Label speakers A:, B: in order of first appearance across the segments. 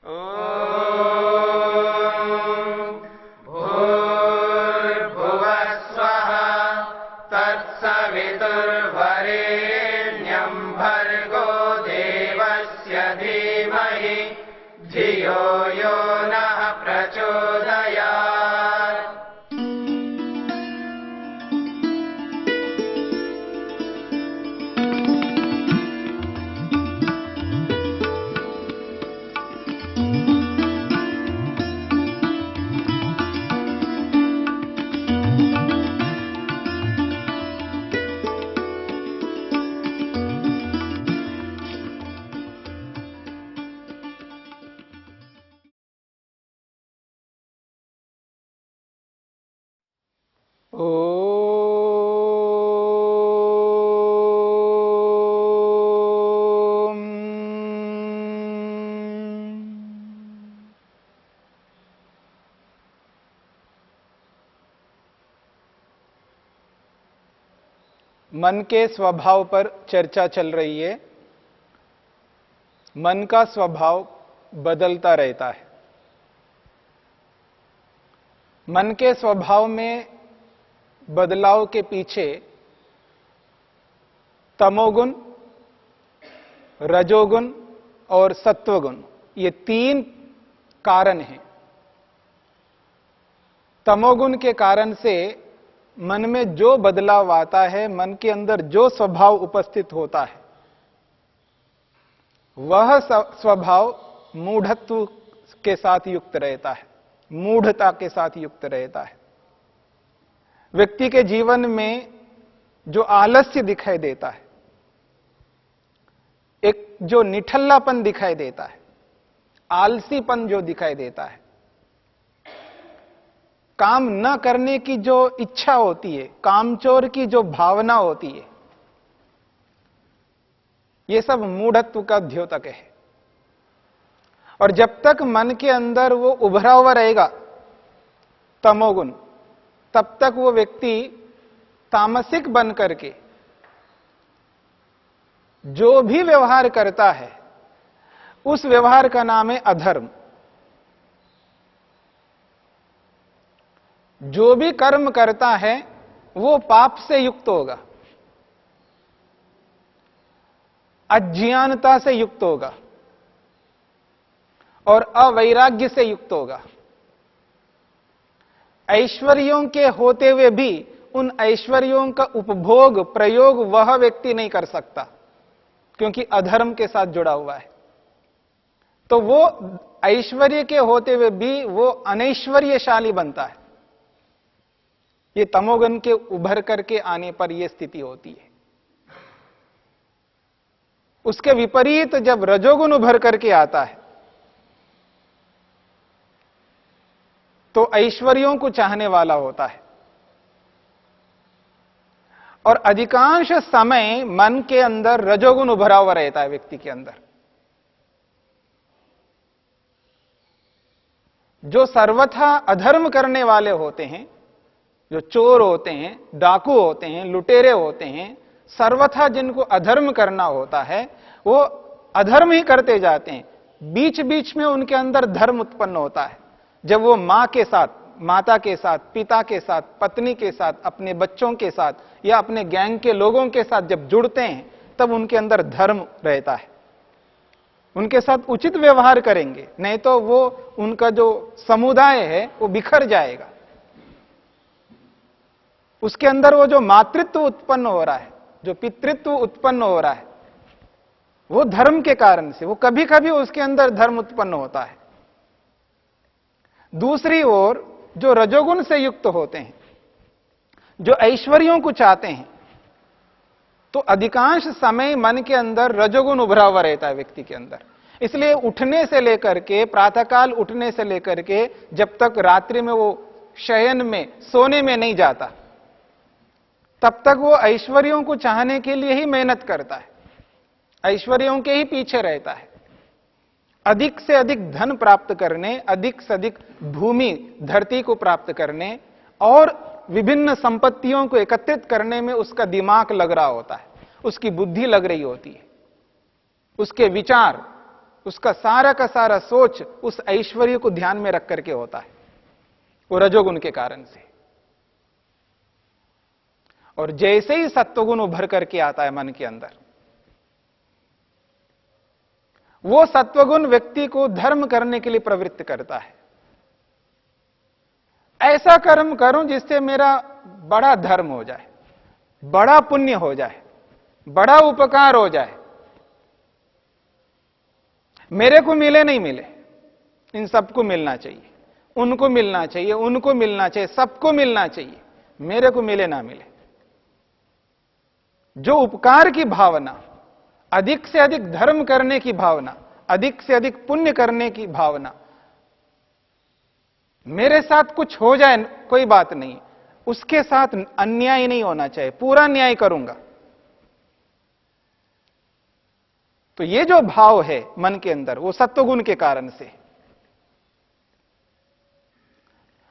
A: भूर्भुवः स्वः तत्सवितुर्वरेण्यं भर्गो देवस्य धीमहि धियो यो नः प्रचोदयात्।
B: मन के स्वभाव पर चर्चा चल रही है। मन का स्वभाव बदलता रहता है। मन के स्वभाव में बदलाव के पीछे तमोगुण, रजोगुण और सत्वगुण, ये तीन कारण हैं। तमोगुण के कारण से मन में जो बदलाव आता है, मन के अंदर जो स्वभाव उपस्थित होता है, वह स्वभाव मूढ़त्व के साथ युक्त रहता है, मूढ़ता के साथ युक्त रहता है। व्यक्ति के जीवन में जो आलस्य दिखाई देता है, एक जो निठल्लापन दिखाई देता है, आलसीपन जो दिखाई देता है, काम न करने की जो इच्छा होती है, कामचोर की जो भावना होती है, ये सब मूढ़त्व का द्योतक है। और जब तक मन के अंदर वो उभरा हुआ रहेगा तमोगुण, तब तक वो व्यक्ति तामसिक बन करके जो भी व्यवहार करता है, उस व्यवहार का नाम है अधर्म। जो भी कर्म करता है वो पाप से युक्त होगा, अज्ञानता से युक्त होगा और अवैराग्य से युक्त होगा। ऐश्वर्यों के होते हुए भी उन ऐश्वर्यों का उपभोग, प्रयोग वह व्यक्ति नहीं कर सकता, क्योंकि अधर्म के साथ जुड़ा हुआ है। तो वो ऐश्वर्य के होते हुए भी वो अनैश्वर्यशाली बनता है। ये तमोगुण के उभर करके आने पर यह स्थिति होती है। उसके विपरीत जब रजोगुण उभर करके आता है, तो ऐश्वर्यों को चाहने वाला होता है। और अधिकांश समय मन के अंदर रजोगुण उभरा हुआ रहता है व्यक्ति के अंदर। जो सर्वथा अधर्म करने वाले होते हैं, जो चोर होते हैं, डाकू होते हैं, लुटेरे होते हैं, सर्वथा जिनको अधर्म करना होता है, वो अधर्म ही करते जाते हैं। बीच बीच में उनके अंदर धर्म उत्पन्न होता है। जब वो मां के साथ, माता के साथ, पिता के साथ, पत्नी के साथ, अपने बच्चों के साथ या अपने गैंग के लोगों के साथ जब जुड़ते हैं, तब उनके अंदर धर्म रहता है। उनके साथ उचित व्यवहार करेंगे, नहीं तो वो उनका जो समुदाय है वो बिखर जाएगा। उसके अंदर वो जो मातृत्व उत्पन्न हो रहा है, जो पितृत्व उत्पन्न हो रहा है, वो धर्म के कारण से, वो कभी कभी उसके अंदर धर्म उत्पन्न होता है। दूसरी ओर जो रजोगुण से युक्त होते हैं, जो ऐश्वर्यों को चाहते हैं, तो अधिकांश समय मन के अंदर रजोगुण उभरा हुआ रहता है व्यक्ति के अंदर। इसलिए उठने से लेकर के, प्रातःकाल उठने से लेकर के जब तक रात्रि में वो शयन में, सोने में नहीं जाता, तब तक वो ऐश्वर्यों को चाहने के लिए ही मेहनत करता है, ऐश्वर्यों के ही पीछे रहता है। अधिक से अधिक धन प्राप्त करने, अधिक से अधिक भूमि, धरती को प्राप्त करने और विभिन्न संपत्तियों को एकत्रित करने में उसका दिमाग लग रहा होता है, उसकी बुद्धि लग रही होती है, उसके विचार उसका सारा का सारा सोच उस ऐश्वर्य को ध्यान में रख करके होता है, वो रजोगुण के कारण से। और जैसे ही सत्वगुण उभर करके आता है मन के अंदर, वो सत्वगुण व्यक्ति को धर्म करने के लिए प्रवृत्त करता है। ऐसा कर्म करूं जिससे मेरा बड़ा धर्म हो जाए, बड़ा पुण्य हो जाए, बड़ा उपकार हो जाए, मेरे को मिले नहीं मिले, इन सबको मिलना चाहिए, उनको मिलना चाहिए, उनको मिलना चाहिए, सबको मिलना चाहिए, मेरे को मिले ना मिले। जो उपकार की भावना, अधिक से अधिक धर्म करने की भावना, अधिक से अधिक पुण्य करने की भावना, मेरे साथ कुछ हो जाए कोई बात नहीं, उसके साथ अन्याय नहीं होना चाहिए, पूरा न्याय करूंगा। तो ये जो भाव है मन के अंदर, वो सत्वगुण के कारण से।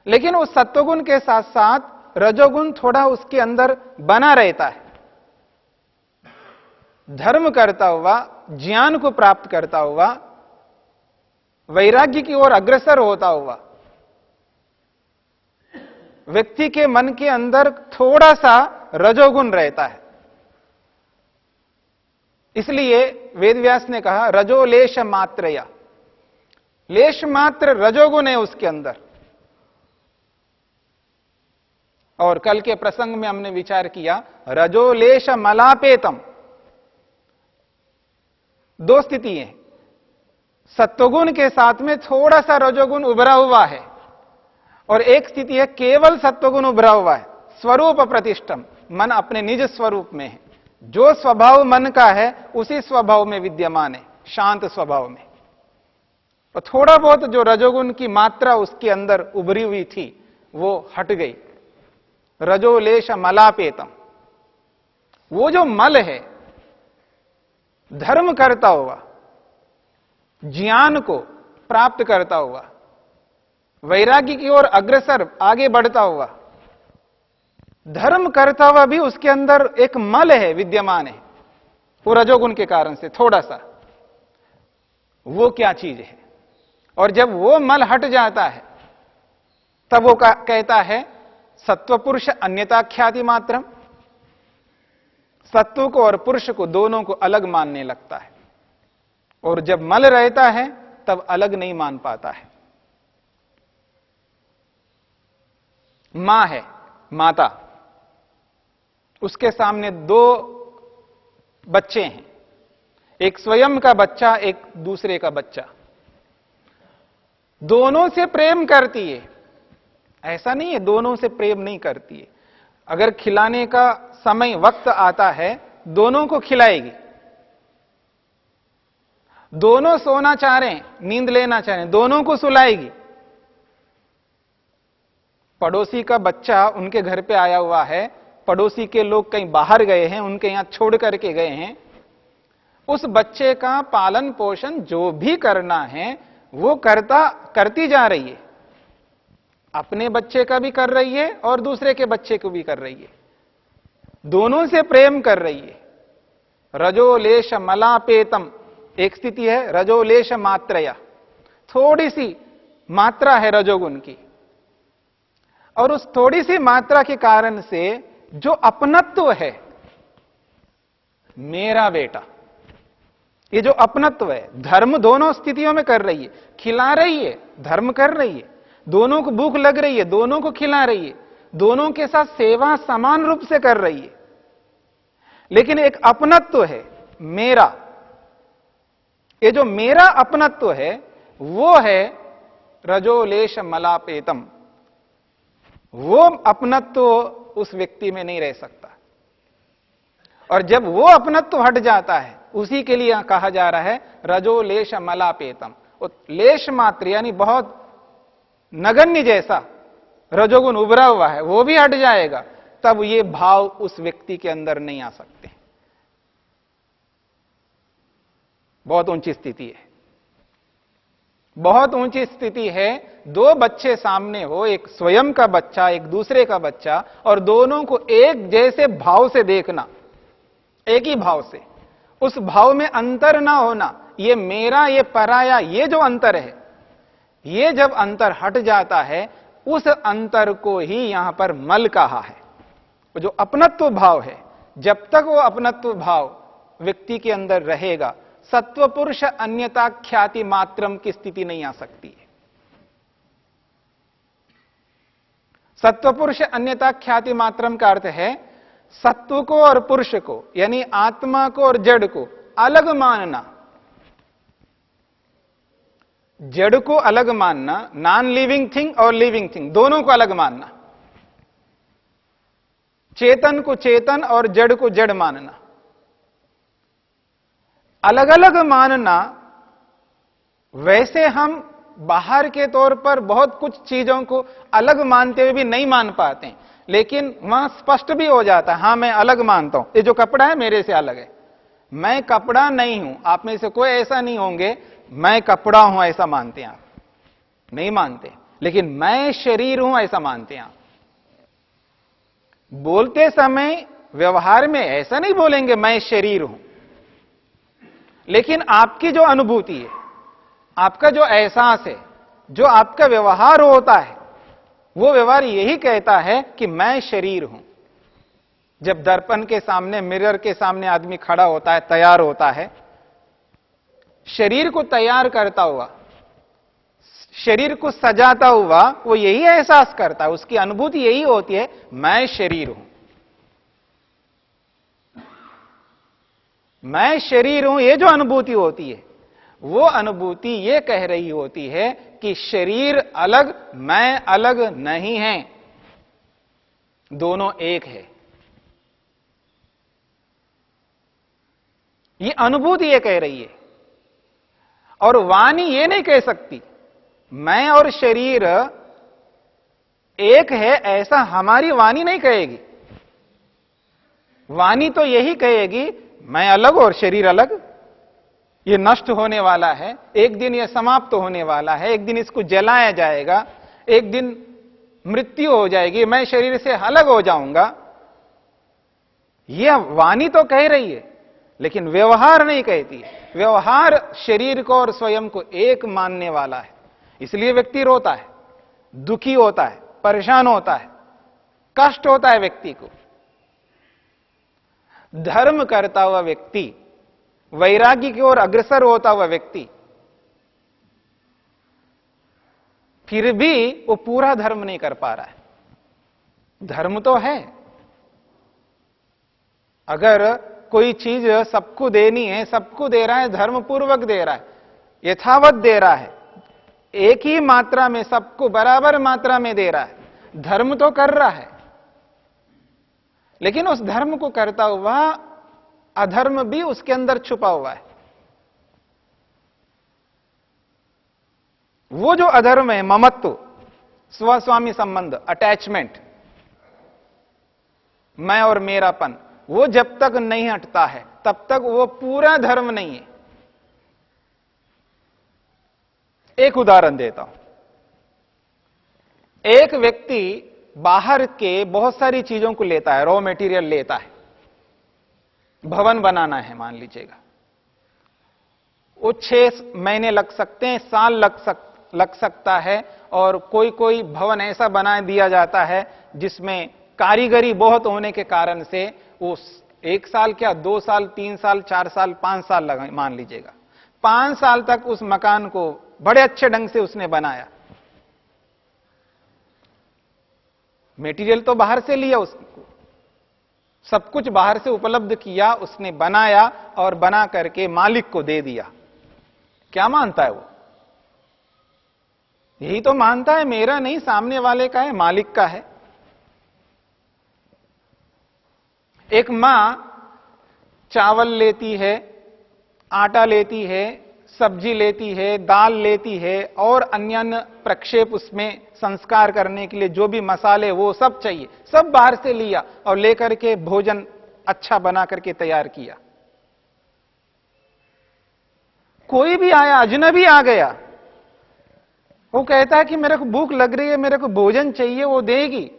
B: लेकिन उस सत्वगुण के साथ साथ रजोगुण थोड़ा उसके अंदर बना रहता है। धर्म करता हुआ, ज्ञान को प्राप्त करता हुआ, वैराग्य की ओर अग्रसर होता हुआ, व्यक्ति के मन के अंदर थोड़ा सा रजोगुण रहता है। इसलिए वेदव्यास ने कहा रजो लेश मात्रया, लेश मात्र रजोगुण है उसके अंदर। और कल के प्रसंग में हमने विचार किया रजो लेश मलापेतम, दो स्थिति है, सत्वगुण के साथ में थोड़ा सा रजोगुण उभरा हुआ है, और एक स्थिति है केवल सत्वगुण उभरा हुआ है, स्वरूप प्रतिष्ठम, मन अपने निज स्वरूप में है, जो स्वभाव मन का है उसी स्वभाव में विद्यमान है, शांत स्वभाव में। और थोड़ा बहुत जो रजोगुण की मात्रा उसके अंदर उभरी हुई थी वो हट गई। रजोलेश मलापेतम, वो जो मल है, धर्म करता हुआ, ज्ञान को प्राप्त करता हुआ, वैराग्य की ओर अग्रसर आगे बढ़ता हुआ, धर्म करता हुआ भी उसके अंदर एक मल है, विद्यमान है, वो रजोगुण के कारण से थोड़ा सा। वो क्या चीज है? और जब वो मल हट जाता है तब वो कहता है सत्व पुरुष अन्यता ख्याति मात्रम, सत्व को और पुरुष को दोनों को अलग मानने लगता है। और जब मल रहता है तब अलग नहीं मान पाता है। मां है, माता, उसके सामने दो बच्चे हैं, एक स्वयं का बच्चा, एक दूसरे का बच्चा। दोनों से प्रेम करती है, ऐसा नहीं है दोनों से प्रेम नहीं करती है। अगर खिलाने का समय वक्त आता है दोनों को खिलाएगी। दोनों सोना चाह रहे हैं, नींद लेना चाह रहे हैं, दोनों को सुलाएगी। पड़ोसी का बच्चा उनके घर पे आया हुआ है, पड़ोसी के लोग कहीं बाहर गए हैं, उनके यहां छोड़ करके गए हैं, उस बच्चे का पालन पोषण जो भी करना है वो करती जा रही है। अपने बच्चे का भी कर रही है और दूसरे के बच्चे को भी कर रही है, दोनों से प्रेम कर रही है। रजोलेश मलापेतम एक स्थिति है, रजोलेश मात्रया, थोड़ी सी मात्रा है रजोगुण की, और उस थोड़ी सी मात्रा के कारण से जो अपनत्व है, मेरा बेटा, ये जो अपनत्व है, धर्म दोनों स्थितियों में कर रही है, खिला रही है, धर्म कर रही है, दोनों को भूख लग रही है, दोनों को खिला रही है, दोनों के साथ सेवा समान रूप से कर रही है। लेकिन एक अपनत्व है मेरा, ये जो मेरा अपनत्व है वो है रजोलेश मलापेतम। वो अपनत्व उस व्यक्ति में नहीं रह सकता, और जब वो अपनत्व हट जाता है उसी के लिए कहा जा रहा है रजोलेश मलापेतम। लेश मात्र यानी बहुत नगण्य जैसा रजोगुण उभरा हुआ है वो भी हट जाएगा, तब ये भाव उस व्यक्ति के अंदर नहीं आ सकते। बहुत ऊंची स्थिति है, बहुत ऊंची स्थिति है। दो बच्चे सामने हो, एक स्वयं का बच्चा, एक दूसरे का बच्चा, और दोनों को एक जैसे भाव से देखना, एक ही भाव से, उस भाव में अंतर ना होना, ये मेरा, ये पराया, ये जो अंतर है, ये जब अंतर हट जाता है, उस अंतर को ही यहां पर मल कहा है। वो जो अपनत्व भाव है, जब तक वो अपनत्व भाव व्यक्ति के अंदर रहेगा, सत्व पुरुष अन्यता ख्याति मात्रम की स्थिति नहीं आ सकती है। सत्व पुरुष अन्यता ख्याति मात्रम का अर्थ है सत्व को और पुरुष को, यानी आत्मा को और जड़ को अलग मानना। जड़ को अलग मानना, नॉन लिविंग थिंग और लिविंग थिंग दोनों को अलग मानना, चेतन को चेतन और जड़ को जड़ मानना, अलग अलग मानना। वैसे हम बाहर के तौर पर बहुत कुछ चीजों को अलग मानते हुए भी नहीं मान पाते हैं, लेकिन वहां स्पष्ट भी हो जाता है, हां मैं अलग मानता हूं, ये जो कपड़ा है मेरे से अलग है, मैं कपड़ा नहीं हूं। आप में से कोई ऐसा नहीं होंगे मैं कपड़ा हूं ऐसा मानते हैं, आप नहीं मानते, लेकिन मैं शरीर हूं ऐसा मानते हैं आप। बोलते समय व्यवहार में ऐसा नहीं बोलेंगे मैं शरीर हूं, लेकिन आपकी जो अनुभूति है, आपका जो एहसास है, जो आपका व्यवहार होता है, वो व्यवहार यही कहता है कि मैं शरीर हूं। जब दर्पण के सामने, मिरर के सामने आदमी खड़ा होता है, तैयार होता है, शरीर को तैयार करता हुआ, शरीर को सजाता हुआ, वो यही एहसास करता है, उसकी अनुभूति यही होती है मैं शरीर हूं, मैं शरीर हूं। ये जो अनुभूति होती है, वो अनुभूति ये कह रही होती है कि शरीर अलग, मैं अलग नहीं है, दोनों एक है। ये अनुभूति ये कह रही है, और वाणी ये नहीं कह सकती मैं और शरीर एक है, ऐसा हमारी वाणी नहीं कहेगी। वाणी तो यही कहेगी मैं अलग और शरीर अलग, ये नष्ट होने वाला है, एक दिन ये समाप्त होने वाला है, एक दिन इसको जलाया जाएगा, एक दिन मृत्यु हो जाएगी, मैं शरीर से अलग हो जाऊंगा। यह वाणी तो कह रही है, लेकिन व्यवहार नहीं कहती। व्यवहार शरीर को और स्वयं को एक मानने वाला है, इसलिए व्यक्ति रोता है, दुखी होता है, परेशान होता है, कष्ट होता है व्यक्ति को। धर्म करता हुआ व्यक्ति, वैराग्य की ओर अग्रसर होता हुआ व्यक्ति, फिर भी वो पूरा धर्म नहीं कर पा रहा है। धर्म तो है, अगर कोई चीज सबको देनी है, सबको दे रहा है, धर्म पूर्वक दे रहा है, यथावत दे रहा है, एक ही मात्रा में सबको बराबर मात्रा में दे रहा है, धर्म तो कर रहा है। लेकिन उस धर्म को करता हुआ अधर्म भी उसके अंदर छुपा हुआ है। वो जो अधर्म है, ममत्व, स्वस्वामी संबंध, अटैचमेंट, मैं और मेरापन, वो जब तक नहीं हटता है तब तक वो पूरा धर्म नहीं है। एक उदाहरण देता हूं। एक व्यक्ति बाहर के बहुत सारी चीजों को लेता है, रॉ मटेरियल लेता है, भवन बनाना है मान लीजिएगा, वो 6 महीने लग सकते हैं, साल लग सकता है, और कोई कोई भवन ऐसा बना दिया जाता है जिसमें कारीगरी बहुत होने के कारण से वो 1 साल क्या 2 साल 3 साल 4 साल 5 साल लगा, मान लीजिएगा 5 साल तक उस मकान को बड़े अच्छे ढंग से उसने बनाया। मटेरियल तो बाहर से लिया, उसको सब कुछ बाहर से उपलब्ध किया, उसने बनाया और बना करके मालिक को दे दिया। क्या मानता है वो? यही तो मानता है मेरा नहीं, सामने वाले का है, मालिक का है। एक मां चावल लेती है, आटा लेती है, सब्जी लेती है, दाल लेती है, और अन्य प्रक्षेप उसमें संस्कार करने के लिए जो भी मसाले वो सब चाहिए, सब बाहर से लिया और लेकर के भोजन अच्छा बना करके तैयार किया। कोई भी आया, अजनबी आ गया, वो कहता है कि मेरे को भूख लग रही है, मेरे को भोजन चाहिए, वो देगी।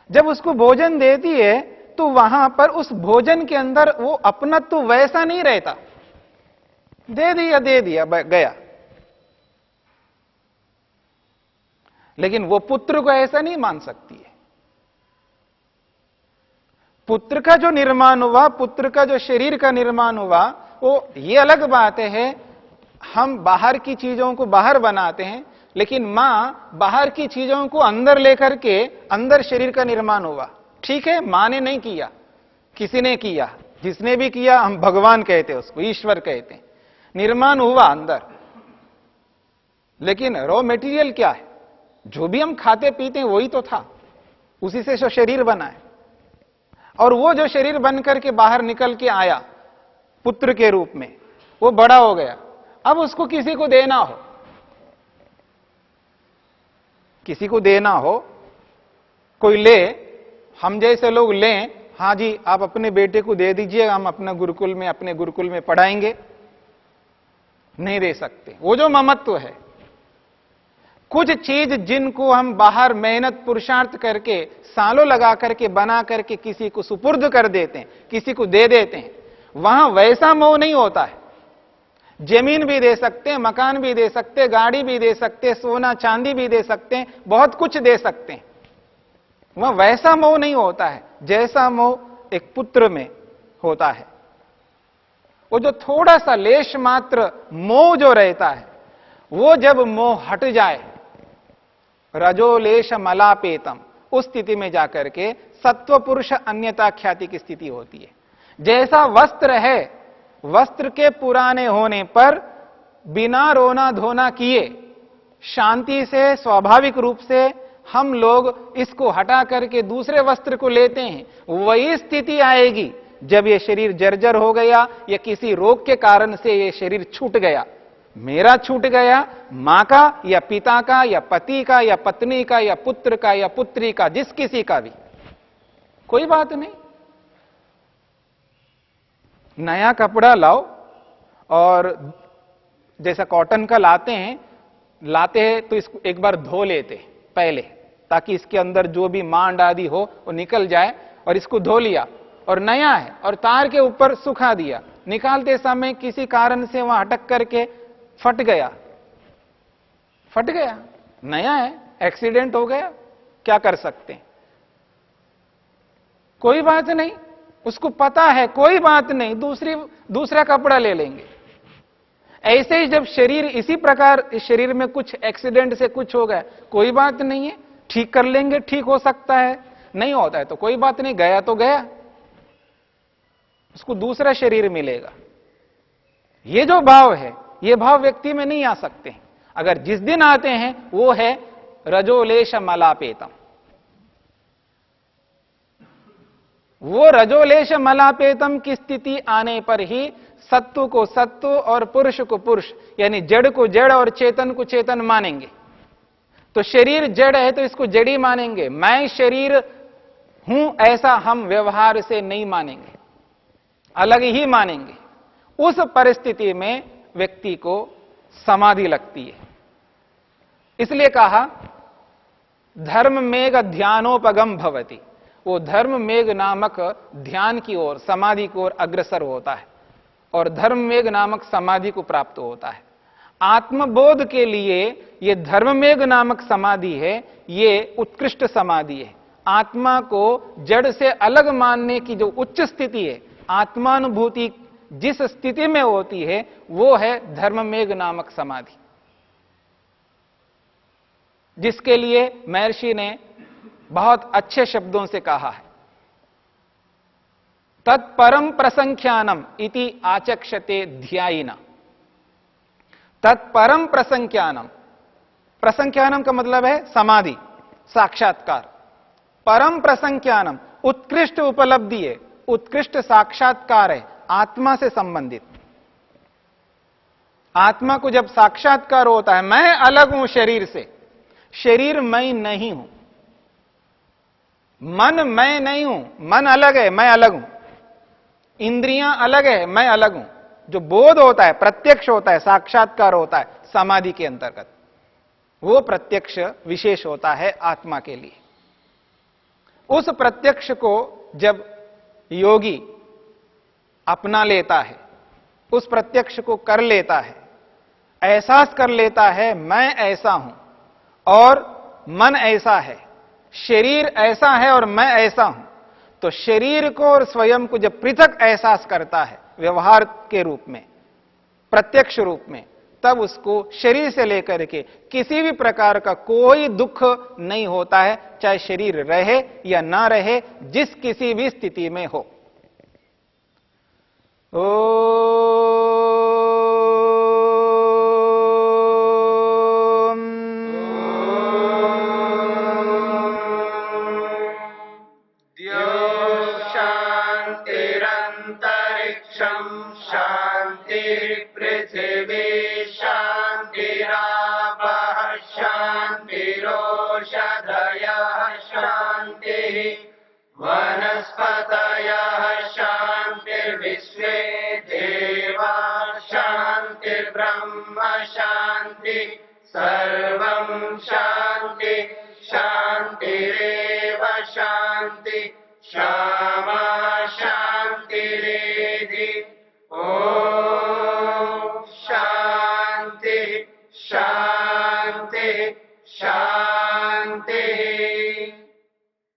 B: जब उसको भोजन देती है तो वहां पर उस भोजन के अंदर वो अपनत्व वैसा नहीं रहता। दे दिया गया। लेकिन वो पुत्र को ऐसा नहीं मान सकती है। पुत्र का जो निर्माण हुआ, पुत्र का जो शरीर का निर्माण हुआ, वो ये अलग बात है। हम बाहर की चीजों को बाहर बनाते हैं, लेकिन मां बाहर की चीजों को अंदर लेकर के अंदर शरीर का निर्माण हुआ। ठीक है, मां ने नहीं किया, किसी ने किया। जिसने भी किया हम भगवान कहते हैं, उसको ईश्वर कहते हैं। निर्माण हुआ अंदर, लेकिन रॉ मेटीरियल क्या है? जो भी हम खाते पीते हैं वही तो था, उसी से जो शरीर बना है। और वो जो शरीर बनकर के बाहर निकल के आया पुत्र के रूप में, वो बड़ा हो गया। अब उसको किसी को देना हो, किसी को देना हो, कोई ले, हम जैसे लोग लें, हां जी आप अपने बेटे को दे दीजिए, हम अपने गुरुकुल में पढ़ाएंगे, नहीं दे सकते। वो जो ममत्व है, कुछ चीज जिनको हम बाहर मेहनत पुरुषार्थ करके सालों लगा करके बना करके किसी को सुपुर्द कर देते हैं, किसी को दे देते हैं, वहां वैसा मोह नहीं होता है। जमीन भी दे सकते हैं, मकान भी दे सकते हैं, गाड़ी भी दे सकते हैं, सोना चांदी भी दे सकते हैं, बहुत कुछ दे सकते हैं। वहां वैसा मोह नहीं होता है जैसा मोह एक पुत्र में होता है। वो जो थोड़ा सा लेश मात्र मोह जो रहता है, वो जब मोह हट जाए, रजोलेश मलापेतम, उस स्थिति में जाकर के सत्व पुरुष अन्यता ख्याति की स्थिति होती है। जैसा वस्त्र है, वस्त्र के पुराने होने पर बिना रोना धोना किए शांति से स्वाभाविक रूप से हम लोग इसको हटा करके दूसरे वस्त्र को लेते हैं। वही स्थिति आएगी जब यह शरीर जर्जर हो गया या किसी रोग के कारण से यह शरीर छूट गया। मेरा छूट गया, मां का या पिता का या पति का या पत्नी का या पुत्र का या पुत्री का, जिस किसी का भी, कोई बात नहीं। नया कपड़ा लाओ और जैसा कॉटन का लाते हैं तो इसको एक बार धो लेते पहले, ताकि इसके अंदर जो भी मांड आदि हो वो निकल जाए। और इसको धो लिया और नया है और तार के ऊपर सुखा दिया, निकालते समय किसी कारण से वहां अटक करके फट गया, नया है, एक्सीडेंट हो गया, क्या कर सकते हैं? कोई बात नहीं, उसको पता है, कोई बात नहीं, दूसरा कपड़ा ले लेंगे। ऐसे ही जब शरीर इसी प्रकार, इस शरीर में कुछ एक्सीडेंट से कुछ हो गया, कोई बात नहीं है, ठीक कर लेंगे, ठीक हो सकता है, नहीं होता है तो कोई बात नहीं, गया तो गया, उसको दूसरा शरीर मिलेगा। ये जो भाव है, ये भाव व्यक्ति में नहीं आ सकते हैं। अगर जिस दिन आते हैं वो है रजोलेश मलापेतम। वो रजोलेश मलापेतम की स्थिति आने पर ही सत्व को सत्व और पुरुष को पुरुष, यानी जड़ को जड़ और चेतन को चेतन मानेंगे। तो शरीर जड़ है तो इसको जड़ी मानेंगे, मैं शरीर हूं ऐसा हम व्यवहार से नहीं मानेंगे, अलग ही मानेंगे। उस परिस्थिति में व्यक्ति को समाधि लगती है। इसलिए कहा धर्म मेघ ध्यानोपगम भवति, वो धर्म मेघ नामक ध्यान की ओर, समाधि की ओर अग्रसर होता है और धर्म मेघ नामक समाधि को प्राप्त होता है। आत्मबोध के लिए ये धर्म मेघ नामक समाधि है, ये उत्कृष्ट समाधि है। आत्मा को जड़ से अलग मानने की जो उच्च स्थिति है, आत्मानुभूति जिस स्थिति में होती है, वो है धर्म मेघ नामक समाधि, जिसके लिए महर्षि ने बहुत अच्छे शब्दों से कहा है, तत्परम प्रसंख्यानम इति आचक्षते ध्यायिना। तत्परम प्रसंख्यानम, प्रसंख्यानम का मतलब है समाधि, साक्षात्कार। परम प्रसंख्यानम उत्कृष्ट उपलब्धि है, उत्कृष्ट साक्षात्कार है, आत्मा से संबंधित। आत्मा को जब साक्षात्कार होता है, मैं अलग हूं शरीर से, शरीर मैं नहीं हूं, मन मैं नहीं हूं, मन अलग है, मैं अलग हूं, इंद्रियां अलग है, मैं अलग हूं। जो बोध होता है, प्रत्यक्ष होता है, साक्षात्कार होता है समाधि के अंतर्गत, वो प्रत्यक्ष विशेष होता है आत्मा के लिए। उस प्रत्यक्ष को जब योगी अपना लेता है, उस प्रत्यक्ष को कर लेता है, एहसास कर लेता है मैं ऐसा हूं और मन ऐसा है, शरीर ऐसा है और मैं ऐसा हूं, तो शरीर को और स्वयं को जब पृथक एहसास करता है व्यवहार के रूप में, प्रत्यक्ष रूप में, तब उसको शरीर से लेकर के किसी भी प्रकार का कोई दुख नहीं होता है, चाहे शरीर रहे या ना रहे, जिस किसी भी स्थिति में हो।
A: शांतिरंतरिक्षं शांतिर्पृथिवी शांतिरापः शांतिरोषधयः शांतिः वनस्पतयः शांतिर्विश्वे देवा शांतिर्ब्रह्म शांति सर्वं शांति शांतिरेव शांति क्षमा शांतिरेधि। ओम शांति शांति शांति।